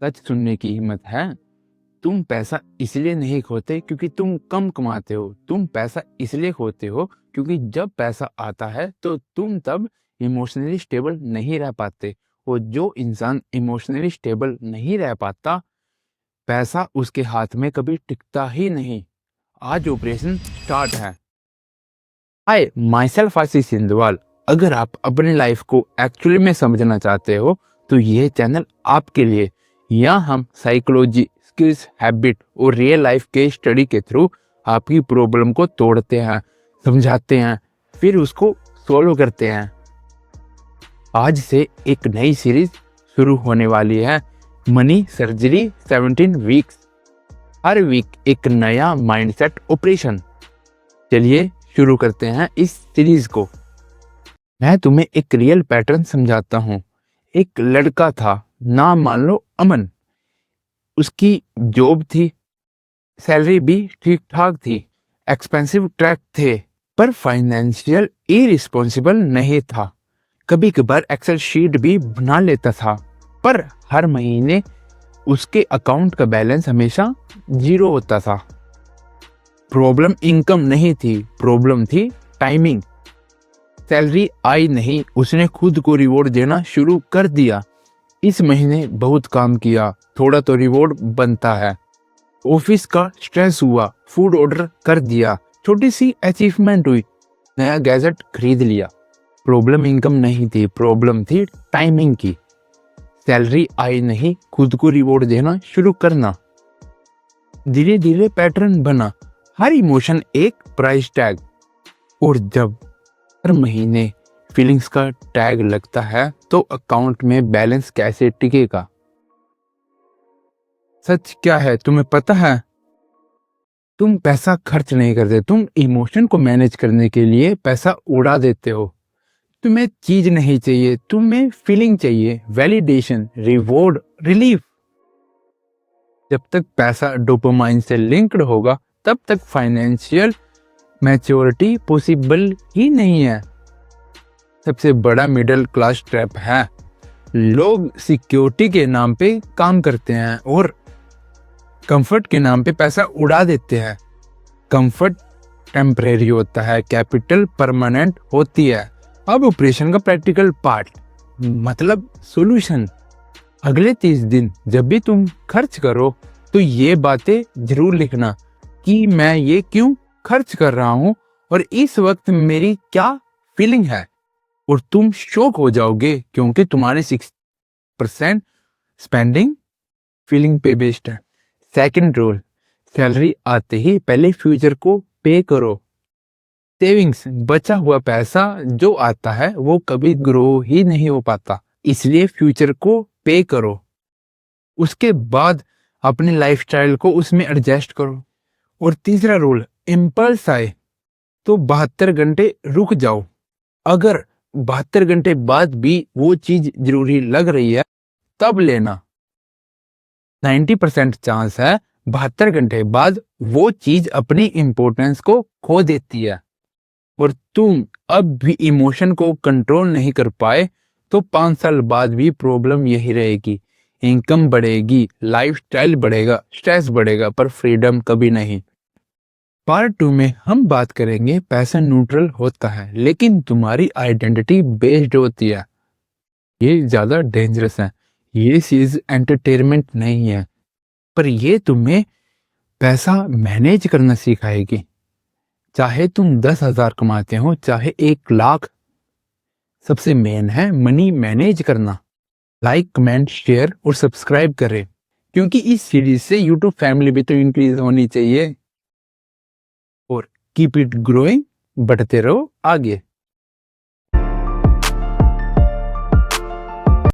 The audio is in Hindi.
सच सुनने की हिम्मत है। तुम पैसा इसलिए नहीं खोते क्योंकि तुम कम कमाते हो। तुम पैसा इसलिए खोते हो क्योंकि जब पैसा आता है तो तुम तब इमोशनली स्टेबल नहीं रह पाते। और जो इंसान इमोशनली स्टेबल नहीं रह पाता, पैसा उसके हाथ में कभी टिकता ही नहीं। आज ऑपरेशन स्टार्ट है। हाय, माई सेल्फ आशीष सिंधवाल। अगर आप अपने लाइफ को एक्चुअली में समझना चाहते हो तो ये चैनल आपके लिए। यहाँ हम साइकोलॉजी, स्किल्स, हैबिट और रियल लाइफ के स्टडी के थ्रू आपकी प्रॉब्लम को तोड़ते हैं, समझाते हैं, फिर उसको सॉल्व करते हैं। आज से एक नई सीरीज शुरू होने वाली है, मनी सर्जरी 17 वीक्स। हर वीक एक नया माइंडसेट ऑपरेशन। चलिए शुरू करते हैं इस सीरीज को। मैं तुम्हें एक रियल पैटर्न समझाता हूँ। एक लड़का था, नाम मान लो अमन। उसकी जॉब थी, सैलरी भी ठीक ठाक थी, एक्सपेंसिव ट्रैक थे, पर फाइनेंशियल इरिस्पॉन्सिबल नहीं था। कभी कभार एक्सेल शीट भी बना लेता था, पर हर महीने उसके अकाउंट का बैलेंस हमेशा 0 होता था। प्रॉब्लम इनकम नहीं थी, प्रॉब्लम थी टाइमिंग। सैलरी आई नहीं, उसने खुद को रिवॉर्ड देना शुरू कर दिया। इस महीने बहुत काम किया, थोड़ा तो रिवॉर्ड बनता है। ऑफिस का स्ट्रेस हुआ, फूड ऑर्डर कर दिया, छोटी सी अचीवमेंट हुई, नया गैजेट खरीद लिया। प्रॉब्लम इनकम नहीं थी, प्रॉब्लम थी टाइमिंग की। सैलरी आई नहीं, खुद को रिवॉर्ड देना शुरू करना। धीरे धीरे पैटर्न बना, हर इमोशन एक प्राइस टैग। और जब हर महीने फीलिंग्स का टैग लगता है तो अकाउंट में बैलेंस कैसे टिकेगा? सच क्या है तुम्हें पता है? तुम पैसा खर्च नहीं करते, तुम इमोशन को मैनेज करने के लिए पैसा उड़ा देते हो। तुम्हें चीज नहीं चाहिए, तुम्हें फीलिंग चाहिए, वैलिडेशन, रिवॉर्ड, रिलीफ। जब तक पैसा डोपामाइन से लिंक्ड होगा तब तक फाइनेंशियल मैच्योरिटी पॉसिबल ही नहीं है। सबसे बड़ा मिडिल क्लास ट्रैप है। लोग सिक्योरिटी के नाम पे काम करते हैं और कंफर्ट के नाम पे पैसा उड़ा देते हैं। कंफर्ट टेम्परेरी होता है, कैपिटल परमानेंट होती है। अब ऑपरेशन का प्रैक्टिकल पार्ट, मतलब सॉल्यूशन। अगले 30 दिन जब भी तुम खर्च करो तो ये बातें जरूर लिखना कि मैं ये क्यों खर्च कर रहा हूँ और इस वक्त मेरी क्या फीलिंग है। और तुम शॉक हो जाओगे क्योंकि तुम्हारे 6% स्पेंडिंग फीलिंग पे बेस्ड है। सेकंड रूल, सैलरी आते ही पहले फ्यूचर को पे करो। सेविंग्स, बचा हुआ पैसा जो आता है वो कभी ग्रो ही नहीं हो पाता, इसलिए फ्यूचर को पे करो। उसके बाद अपने लाइफस्टाइल को उसमें एडजस्ट करो। और तीसरा रूल, इम्पल्स आए तो 72 घंटे रुक जाओ। अगर 72 घंटे बाद भी वो चीज जरूरी लग रही है तब लेना। 90% चांस है 72 घंटे बाद वो चीज अपनी इंपॉर्टेंस को खो देती है। और तुम अब भी इमोशन को कंट्रोल नहीं कर पाए तो 5 साल बाद भी प्रॉब्लम यही रहेगी। इनकम बढ़ेगी, लाइफस्टाइल बढ़ेगा, स्ट्रेस बढ़ेगा, पर फ्रीडम कभी नहीं। पार्ट 2 में हम बात करेंगे पैसा न्यूट्रल होता है लेकिन तुम्हारी आइडेंटिटी बेस्ड होती है। ये ज्यादा डेंजरस है। ये चीज एंटरटेनमेंट नहीं है, पर ये तुम्हें पैसा मैनेज करना सिखाएगी। चाहे तुम 10,000 कमाते हो, चाहे 1 लाख, सबसे मेन है मनी मैनेज करना। लाइक, कमेंट, शेयर और सब्सक्राइब करें क्योंकि इस सीरीज से यूट्यूब फैमिली भी तो इंक्रीज होनी चाहिए। और कीप इट ग्रोइंग, बढ़ते रहो आगे।